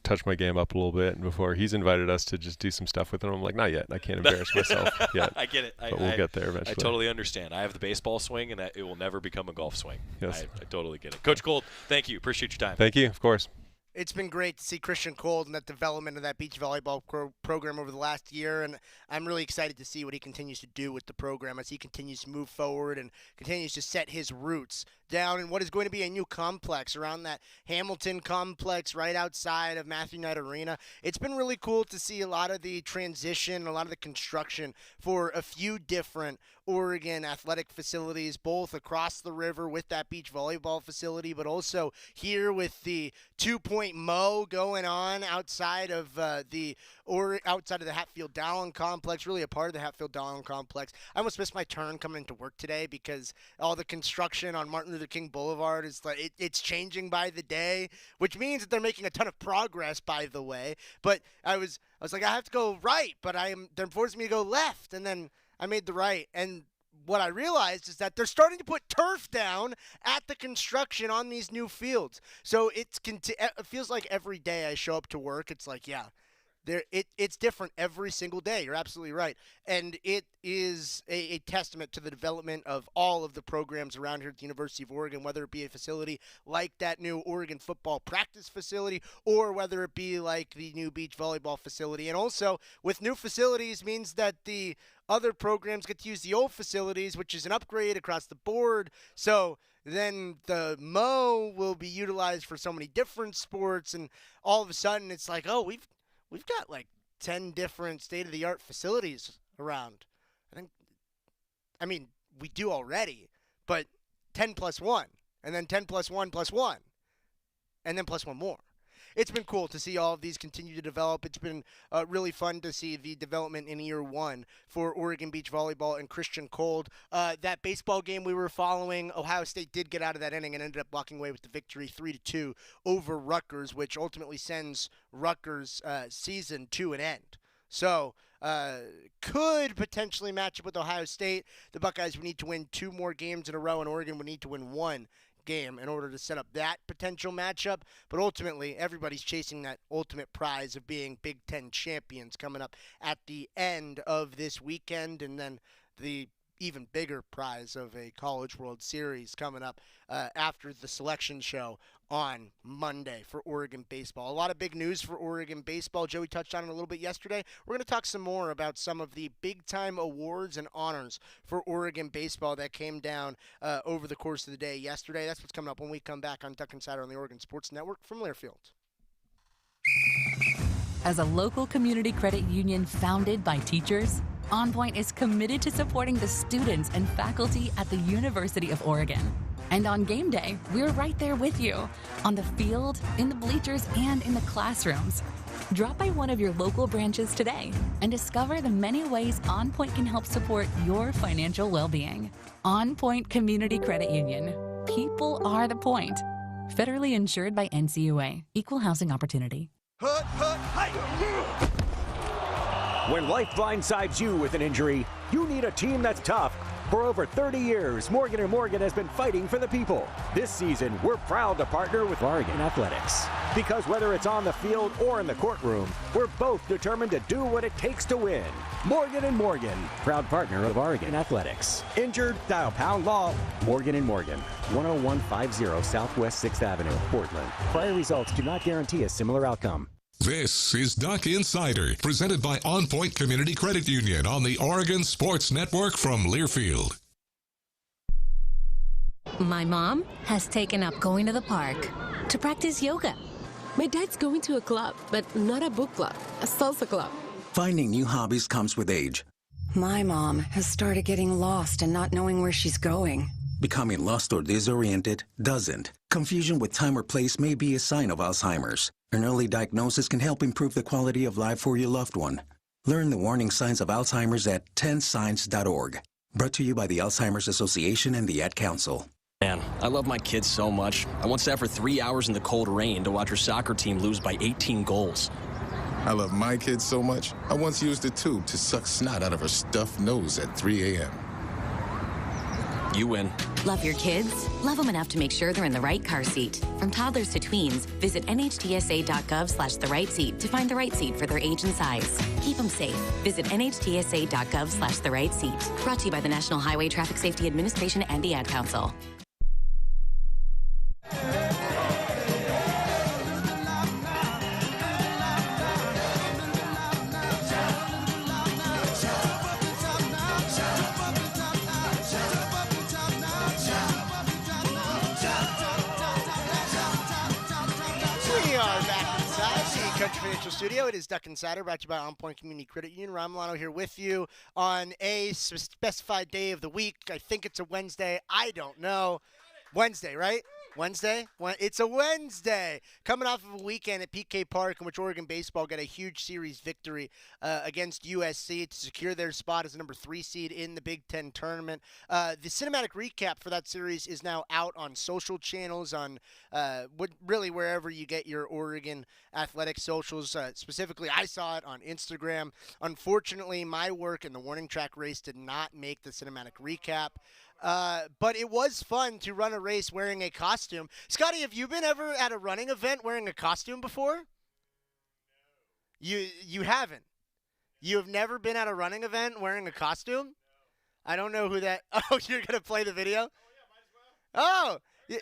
touch my game up a little bit. And before he's invited us to just do some stuff with him, I'm like, not yet. I can't embarrass myself yet. I get it. But we'll get there eventually. I totally understand. I have the baseball swing, and it will never become a golf swing. Yes. I totally get it. Coach Kuld, thank you. Appreciate your time. Thank you. Of course. It's been great to see Kristian Kuld and that development of that beach volleyball program over the last year, and I'm really excited to see what he continues to do with the program as he continues to move forward and continues to set his roots down in what is going to be a new complex around that Hamilton complex right outside of Matthew Knight Arena. It's been really cool to see a lot of the transition, a lot of the construction for a few different Oregon athletic facilities, both across the river with that beach volleyball facility, but also here with the 2-point Mo going on outside of the Hatfield Dowling complex, really a part of the Hatfield Dowling complex. I almost missed my turn coming into work today because all the construction on Martin Luther King Boulevard is like it's changing by the day, which means that they're making a ton of progress, by the way. But I was like, I have to go right, but they're forcing me to go left, and then I made the right. And what I realized is that they're starting to put turf down at the construction on these new fields. So it feels like every day I show up to work, it's like, yeah, it's different every single day. You're absolutely right. And it is a testament to the development of all of the programs around here at the University of Oregon, whether it be a facility like that new Oregon football practice facility or whether it be like the new beach volleyball facility. And also with new facilities means that the other programs get to use the old facilities, which is an upgrade across the board. So then the Mo will be utilized for so many different sports, and all of a sudden it's like, oh, we've got like 10 different state-of-the-art facilities around. I mean, we do already, but 10 plus 1, and then 10 plus 1 plus 1, and then plus 1 more. it's been cool to see all of these continue to develop. It's been really fun to see the development in year one for Oregon Beach Volleyball and Kristian Kuld. That baseball game we were following, Ohio State did get out of that inning and ended up walking away with the victory 3-2 over Rutgers, which ultimately sends Rutgers' season to an end. So, could potentially match up with Ohio State. The Buckeyes would need to win 2 more games in a row, and Oregon would need to win 1 game in order to set up that potential matchup. But ultimately, everybody's chasing that ultimate prize of being Big Ten champions coming up at the end of this weekend, and then the even bigger prize of a College World Series coming up after the selection show on Monday for Oregon baseball. A lot of big news for Oregon baseball. Joey touched on it a little bit yesterday. We're going to talk some more about some of the big-time awards and honors for Oregon baseball that came down over the course of the day yesterday. That's what's coming up when we come back on Duck Insider on the Oregon Sports Network from Learfield. As a local community credit union founded by teachers, OnPoint is committed to supporting the students and faculty at the University of Oregon. And on game day, we're right there with you, on the field, in the bleachers, and in the classrooms. Drop by one of your local branches today and discover the many ways OnPoint can help support your financial well-being. OnPoint Community Credit Union. People are the point. Federally insured by NCUA. Equal housing opportunity. When life blindsides you with an injury, you need a team that's tough. For over 30 years, Morgan & Morgan has been fighting for the people. This season, we're proud to partner with Oregon Athletics. Because whether it's on the field or in the courtroom, we're both determined to do what it takes to win. Morgan & Morgan, proud partner of Oregon Athletics. Injured? Dial pound law. Morgan & Morgan, 10150 Southwest 6th Avenue, Portland. Prior results do not guarantee a similar outcome. This is Duck Insider, presented by OnPoint Community Credit Union on the Oregon Sports Network from Learfield. My mom has taken up going to the park to practice yoga. My dad's going to a club, but not a book club, a salsa club. Finding new hobbies comes with age. My mom has started getting lost and not knowing where she's going. Becoming lost or disoriented doesn't. Confusion with time or place may be a sign of Alzheimer's. An early diagnosis can help improve the quality of life for your loved one. Learn the warning signs of Alzheimer's at 10signs.org. Brought to you by the Alzheimer's Association and the Ad Council. Man, I love my kids so much. I once sat for 3 hours in the cold rain to watch her soccer team lose by 18 goals. I love my kids so much, I once used a tube to suck snot out of her stuffed nose at 3 a.m. You win. Love your kids? Love them enough to make sure they're in the right car seat. From toddlers to tweens, visit nhtsa.gov/the-right-seat to find the right seat for their age and size. Keep them safe. Visit nhtsa.gov/the-right-seat. Brought to you by the National Highway Traffic Safety Administration and the Ad Council. Country Financial Studio. It is Duck Insider, brought to you by OnPoint Community Credit Union. Ryan Milano here with you on a specified day of the week. I think it's a Wednesday. I don't know. Wednesday, right? Wednesday? It's a Wednesday. Coming off of a weekend at PK Park in which Oregon baseball got a huge series victory against USC to secure their spot as the number 3 seed in the Big Ten tournament. The cinematic recap for that series is now out on social channels, on really wherever you get your Oregon athletic socials. Specifically, I saw it on Instagram. Unfortunately, my work in the warning track race did not make the cinematic recap. But it was fun to run a race wearing a costume. Scotty, have you been ever at a running event wearing a costume before? You haven't. You have never been at a running event wearing a costume? No. I don't know who that. Oh, you're gonna play the video? Oh, yeah,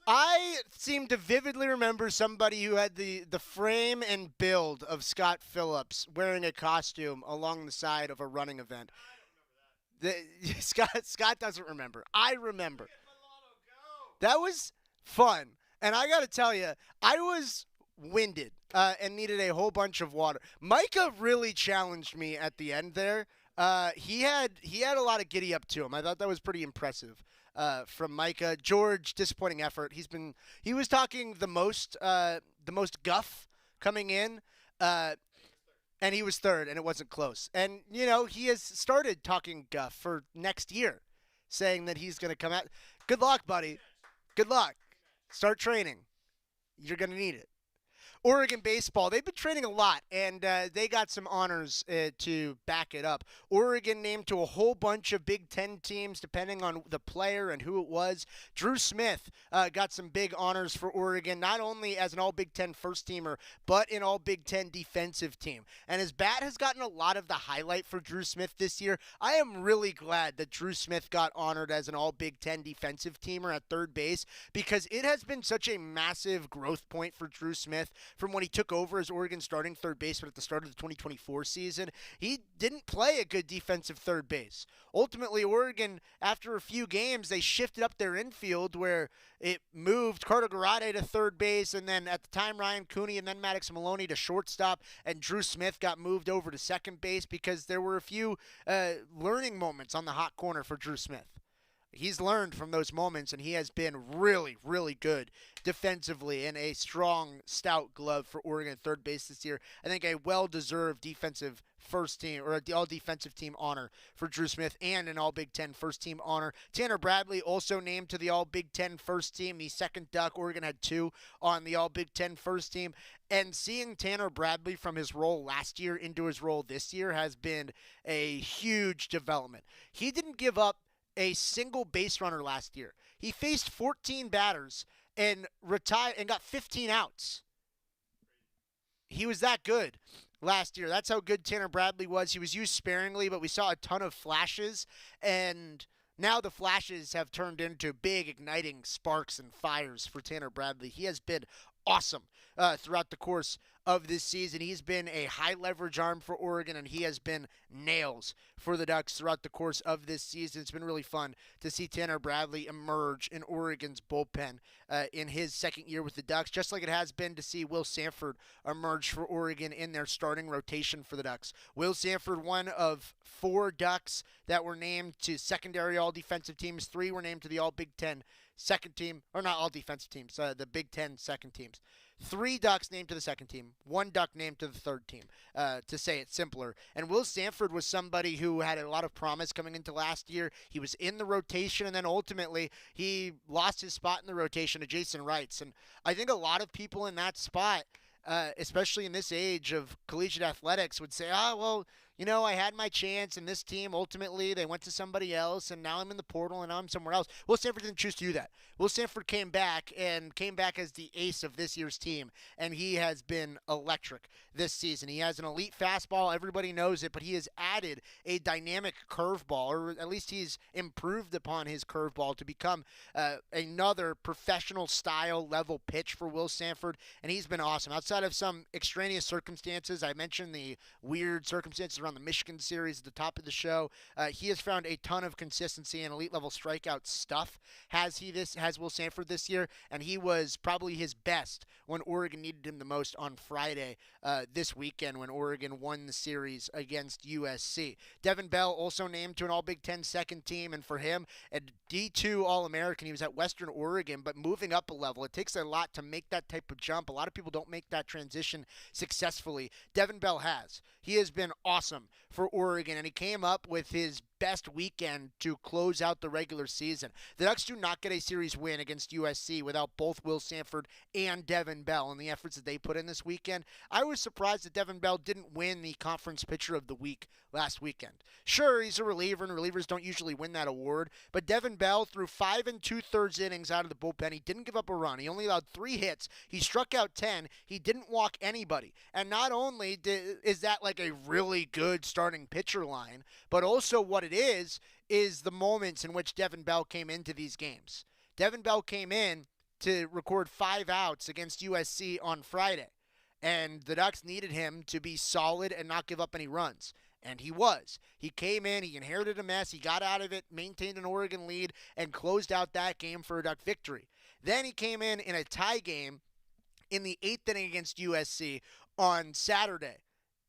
I seem to vividly remember somebody who had the frame and build of Scott Phillips wearing a costume along the side of a running event. Scott doesn't remember. I remember. That was fun. And I got to tell you, I was winded and needed a whole bunch of water. Micah really challenged me at the end there. He had a lot of giddy up to him. I thought that was pretty impressive from Micah. George, disappointing effort. He was talking the most guff coming in, and he was third, and it wasn't close. And, he has started talking guff for next year, saying that he's going to come out. Good luck, buddy. Good luck. Start training. You're going to need it. Oregon baseball, they've been training a lot, and they got some honors to back it up. Oregon named to a whole bunch of Big Ten teams, depending on the player and who it was. Drew Smith got some big honors for Oregon, not only as an All-Big Ten first-teamer, but an All-Big Ten defensive team. And his bat has gotten a lot of the highlight for Drew Smith this year. I am really glad that Drew Smith got honored as an All-Big Ten defensive teamer at third base, because it has been such a massive growth point for Drew Smith. From when he took over as Oregon starting third baseman at the start of the 2024 season, he didn't play a good defensive third base. Ultimately, Oregon, after a few games, they shifted up their infield where it moved Carter Garade to third base, and then at the time Ryan Cooney and then Maddox Maloney to shortstop, and Drew Smith got moved over to second base because there were a few learning moments on the hot corner for Drew Smith. He's learned from those moments, and he has been really, really good defensively and a strong, stout glove for Oregon at third base this year. I think a well-deserved defensive first team or all-defensive team honor for Drew Smith and an All-Big Ten first team honor. Tanner Bradley also named to the All-Big Ten first team, the second Duck. Oregon had 2 on the All-Big Ten first team. And seeing Tanner Bradley from his role last year into his role this year has been a huge development. He didn't give up a single base runner last year. He faced 14 batters and retired and got 15 outs. He was that good last year. That's how good Tanner Bradley was. He was used sparingly, but we saw a ton of flashes, and now the flashes have turned into big igniting sparks and fires for Tanner Bradley. He has been awesome throughout the course of this season. He's been a high leverage arm for Oregon, and he has been nails for the Ducks throughout the course of this season. It's been really fun to see Tanner Bradley emerge in Oregon's bullpen in his second year with the Ducks, just like it has been to see Will Sanford emerge for Oregon in their starting rotation for the Ducks. Will Sanford, one of 4 Ducks that were named to secondary all-defensive teams. 3 were named to the All-Big Ten second team, or not all defensive teams, the Big Ten second teams. 3 Ducks named to the second team, 1 Duck named to the third team, to say it simpler. And Will Sanford was somebody who had a lot of promise coming into last year. He was in the rotation, and then ultimately he lost his spot in the rotation to Jason Wrights. And I think a lot of people in that spot, especially in this age of collegiate athletics, would say, well, I had my chance, and this team, ultimately, they went to somebody else, and now I'm in the portal, and now I'm somewhere else. Will Sanford didn't choose to do that. Will Sanford came back as the ace of this year's team, and he has been electric this season. He has an elite fastball. Everybody knows it, but he has added a dynamic curveball, or at least he's improved upon his curveball to become another professional-style level pitch for Will Sanford, and he's been awesome. Outside of some extraneous circumstances, I mentioned the weird circumstances around the Michigan series at the top of the show. He has found a ton of consistency and elite level strikeout stuff. Has Will Sanford this year, and he was probably his best when Oregon needed him the most on Friday this weekend when Oregon won the series against USC. Devin Bell also named to an All-Big Ten second team, and for him, a D2 All-American. He was at Western Oregon, but moving up a level, it takes a lot to make that type of jump. A lot of people don't make that transition successfully. Devin Bell has. He has been awesome for Oregon, and he came up with his best weekend to close out the regular season. The Ducks do not get a series win against USC without both Will Sanford and Devin Bell and the efforts that they put in this weekend. I was surprised that Devin Bell didn't win the Conference Pitcher of the Week last weekend. Sure, he's a reliever, and relievers don't usually win that award, but Devin Bell threw 5 2/3 innings out of the bullpen. He didn't give up a run. He only allowed 3 hits. He struck out 10. He didn't walk anybody. And not only is that like a really good starting pitcher line, but also what it is the moments in which Devin Bell came into these games. Devin Bell came in to record 5 outs against USC on Friday, and the Ducks needed him to be solid and not give up any runs. And he was. He came in, he inherited a mess, he got out of it, maintained an Oregon lead, and closed out that game for a Duck victory. Then he came in a tie game in the 8th inning against USC on Saturday,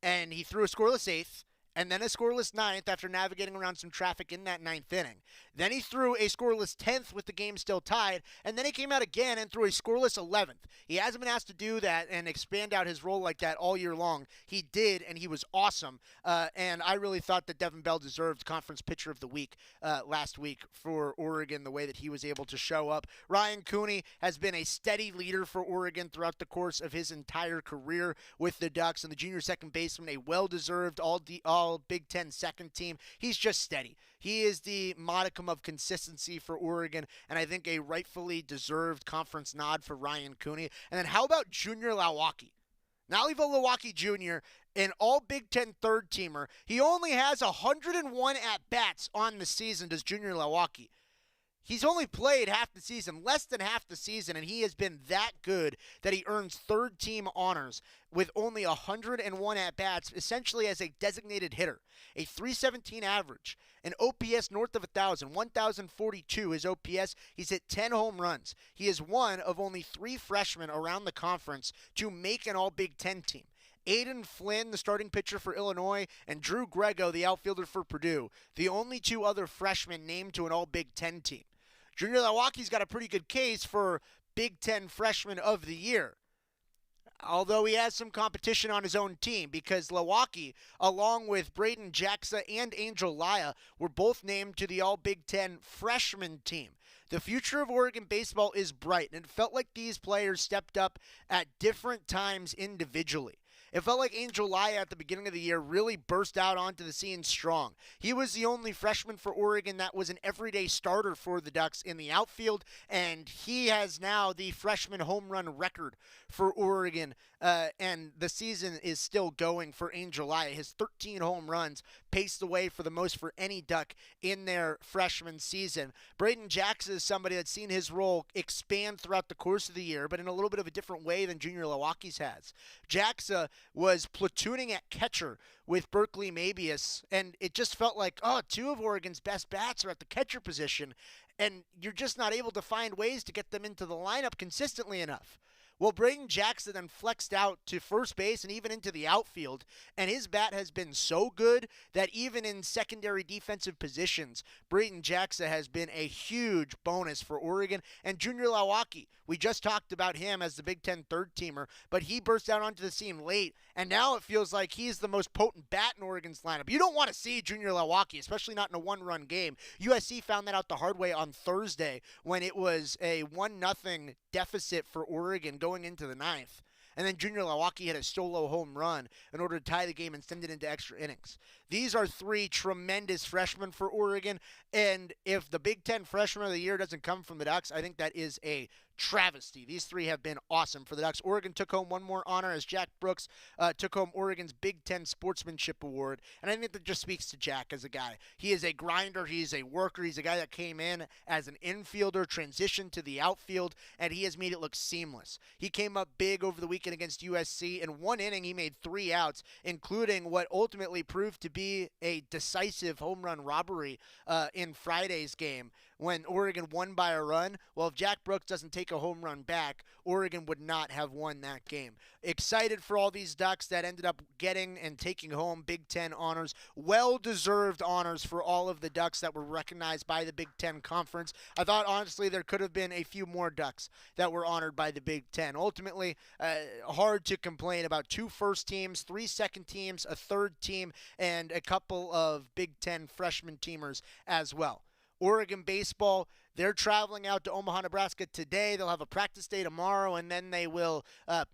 and he threw a scoreless 8th, and then a scoreless 9th after navigating around some traffic in that 9th inning. Then he threw a scoreless 10th with the game still tied, and then he came out again and threw a scoreless 11th. He hasn't been asked to do that and expand out his role like that all year long. He did, and he was awesome, and I really thought that Devin Bell deserved Conference Pitcher of the Week last week for Oregon, the way that he was able to show up. Ryan Cooney has been a steady leader for Oregon throughout the course of his entire career with the Ducks, and the junior second baseman, a well-deserved all Big Ten second team. He's just steady. He is the modicum of consistency for Oregon, and I think a rightfully deserved conference nod for Ryan Cooney. And then how about Junior Lawaki? Nalivo Lawaki Jr., an all Big Ten third-teamer. He only has 101 at-bats on the season, does Junior Lawaki. He's only played half the season, less than half the season, and he has been that good that he earns third-team honors with only 101 at-bats, essentially as a designated hitter. A .317 average, an OPS north of 1,000, 1,042 his OPS. He's hit 10 home runs. He is one of only 3 freshmen around the conference to make an all-Big Ten team. Aiden Flynn, the starting pitcher for Illinois, and Drew Grego, the outfielder for Purdue, the only 2 other freshmen named to an all-Big Ten team. Junior Lawaki's got a pretty good case for Big Ten Freshman of the Year, although he has some competition on his own team because Lawaki, along with Braden Jackson and Angel Laya, were both named to the All-Big Ten Freshman team. The future of Oregon baseball is bright, and it felt like these players stepped up at different times individually. It felt like Angel Laya at the beginning of the year really burst out onto the scene strong. He was the only freshman for Oregon that was an everyday starter for the Ducks in the outfield, and he has now the freshman home run record for Oregon, and the season is still going for Angel Laya. His 13 home runs paced the way for the most for any Duck in their freshman season. Braden Jackson is somebody that's seen his role expand throughout the course of the year, but in a little bit of a different way than Junior Lawaki's has. Jackson was platooning at catcher with Berkeley Mabius, and it just felt like, 2 of Oregon's best bats are at the catcher position, and you're just not able to find ways to get them into the lineup consistently enough. Well, Braden Jackson then flexed out to first base and even into the outfield, and his bat has been so good that even in secondary defensive positions, Braden Jackson has been a huge bonus for Oregon. And Junior Lawaki, we just talked about him as the Big Ten third-teamer, but he burst out onto the scene late, and now it feels like he's the most potent bat in Oregon's lineup. You don't want to see Junior Lawaki, especially not in a one-run game. USC found that out the hard way on Thursday when it was a 1-0 deficit for Oregon going into the 9th. And then Junior Lawaki hit a solo home run in order to tie the game and send it into extra innings. These are 3 tremendous freshmen for Oregon, and if the Big Ten Freshman of the Year doesn't come from the Ducks, I think that is a travesty. These 3 have been awesome for the Ducks. Oregon took home one more honor as Jack Brooks took home Oregon's Big Ten Sportsmanship Award, and I think that just speaks to Jack as a guy. He is a grinder. He's a worker. He's a guy that came in as an infielder, transitioned to the outfield, and he has made it look seamless. He came up big over the weekend against USC. In 1 inning, he made 3 outs, including what ultimately proved to be a decisive home run robbery in Friday's game when Oregon won by a run. Well, if Jack Brooks doesn't take a home run back, Oregon would not have won that game. Excited for all these Ducks that ended up getting and taking home Big Ten honors. Well-deserved honors for all of the Ducks that were recognized by the Big Ten Conference. I thought, honestly, there could have been a few more Ducks that were honored by the Big Ten. Ultimately, hard to complain about 2 first teams, 3 second teams, a third team, and a couple of Big Ten freshman teamers as well. Oregon baseball, they're traveling out to Omaha, Nebraska today. They'll have a practice day tomorrow, and then they will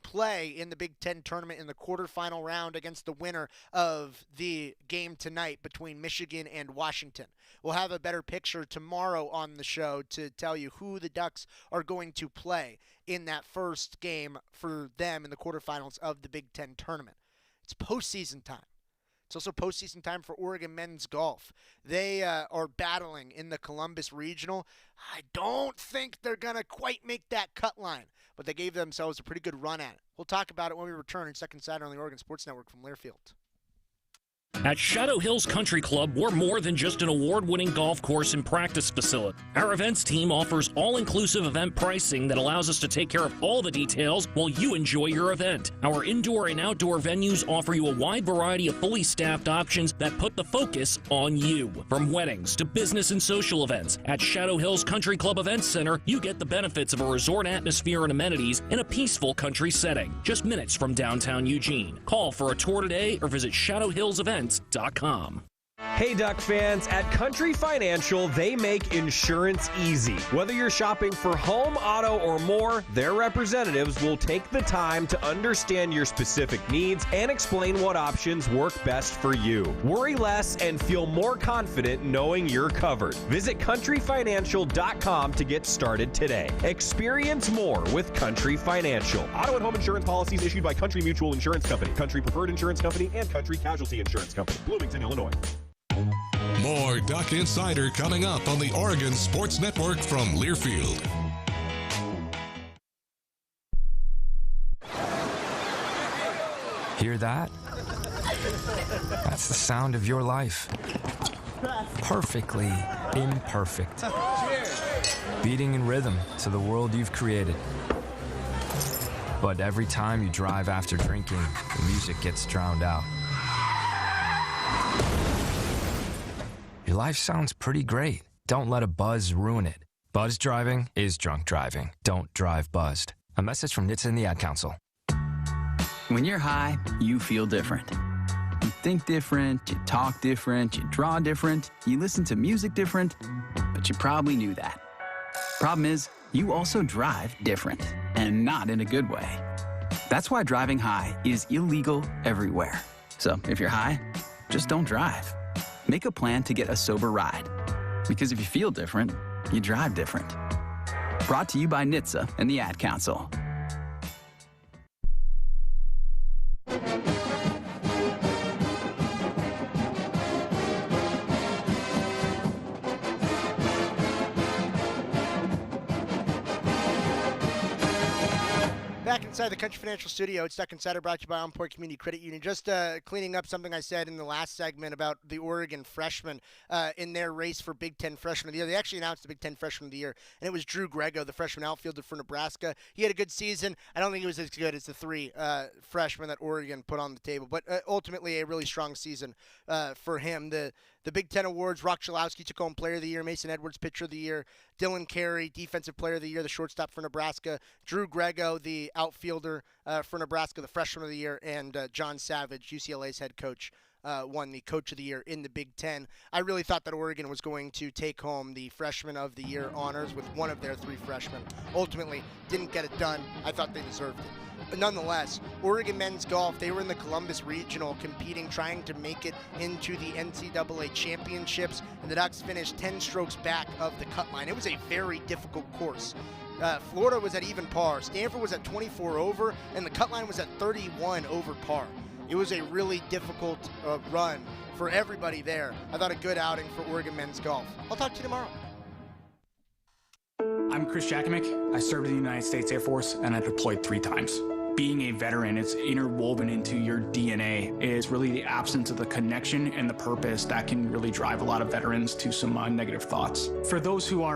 play in the Big Ten tournament in the quarterfinal round against the winner of the game tonight between Michigan and Washington. We'll have a better picture tomorrow on the show to tell you who the Ducks are going to play in that first game for them in the quarterfinals of the Big Ten tournament. It's postseason time. It's also postseason time for Oregon men's golf. They are battling in the Columbus Regional. I don't think they're going to quite make that cut line, but they gave themselves a pretty good run at it. We'll talk about it when we return in Second Saturday on the Oregon Sports Network from Learfield. At Shadow Hills Country Club, we're more than just an award-winning golf course and practice facility. Our events team offers all-inclusive event pricing that allows us to take care of all the details while you enjoy your event. Our indoor and outdoor venues offer you a wide variety of fully staffed options that put the focus on you. From weddings to business and social events, at Shadow Hills Country Club Events Center, you get the benefits of a resort atmosphere and amenities in a peaceful country setting, just minutes from downtown Eugene. Call for a tour today or visit shadowhillsevents.com. Hey Duck fans, at Country Financial, they make insurance easy. Whether you're shopping for home, auto, or more, their representatives will take the time to understand your specific needs and explain what options work best for you. Worry less and feel more confident knowing you're covered. Visit countryfinancial.com to get started today. Experience more with Country Financial. Auto and home insurance policies issued by Country Mutual Insurance Company, Country Preferred Insurance Company, and Country Casualty Insurance Company, Bloomington, Illinois. More Duck Insider coming up on the Oregon Sports Network from Learfield. Hear that? That's the sound of your life. Perfectly imperfect. Beating in rhythm to the world you've created. But every time you drive after drinking, the music gets drowned out. Your life sounds pretty great. Don't let a buzz ruin it. Buzz driving is drunk driving. Don't drive buzzed. A message from NHTSA and the Ad Council. When you're high, you feel different. You think different, you talk different, you draw different, you listen to music different, but you probably knew that. Problem is, you also drive different, and not in a good way. That's why driving high is illegal everywhere. So if you're high, just don't drive. Make a plan to get a sober ride. Because if you feel different, you drive different. Brought to you by NHTSA and the Ad Council. Back inside the Country Financial Studio, it's Duck Insider brought to you by OnPoint Community Credit Union. Just cleaning up something I said in the last segment about the Oregon freshmen in their race for Big Ten Freshman of the Year. They actually announced the Big Ten Freshman of the Year, and it was Drew Grego, the freshman outfielder for Nebraska. He had a good season. I don't think he was as good as the three freshmen that Oregon put on the table, but ultimately a really strong season for him. The Big Ten Awards, Rock Chalowski took home Player of the Year, Mason Edwards Pitcher of the Year, Dylan Carey, Defensive Player of the Year, the shortstop for Nebraska, Drew Grego, the outfielder for Nebraska, the Freshman of the Year, and John Savage, UCLA's head coach, won the Coach of the Year in the Big Ten. I really thought that Oregon was going to take home the Freshman of the Year honors with one of their three freshmen. Ultimately, didn't get it done. I thought they deserved it. But nonetheless, Oregon men's golf, they were in the Columbus Regional competing, trying to make it into the NCAA championships, and the Ducks finished 10 strokes back of the cut line. It was a very difficult course. Florida was at even par, Stanford was at 24 over, and the cut line was at 31 over par. It was a really difficult run for everybody there. I thought a good outing for Oregon men's golf. I'll talk to you tomorrow. I'm Chris Jakimick. I served in the United States Air Force, and I deployed 3 times. Being a veteran, it's interwoven into your DNA. It is really the absence of the connection and the purpose that can really drive a lot of veterans to some negative thoughts. For those who are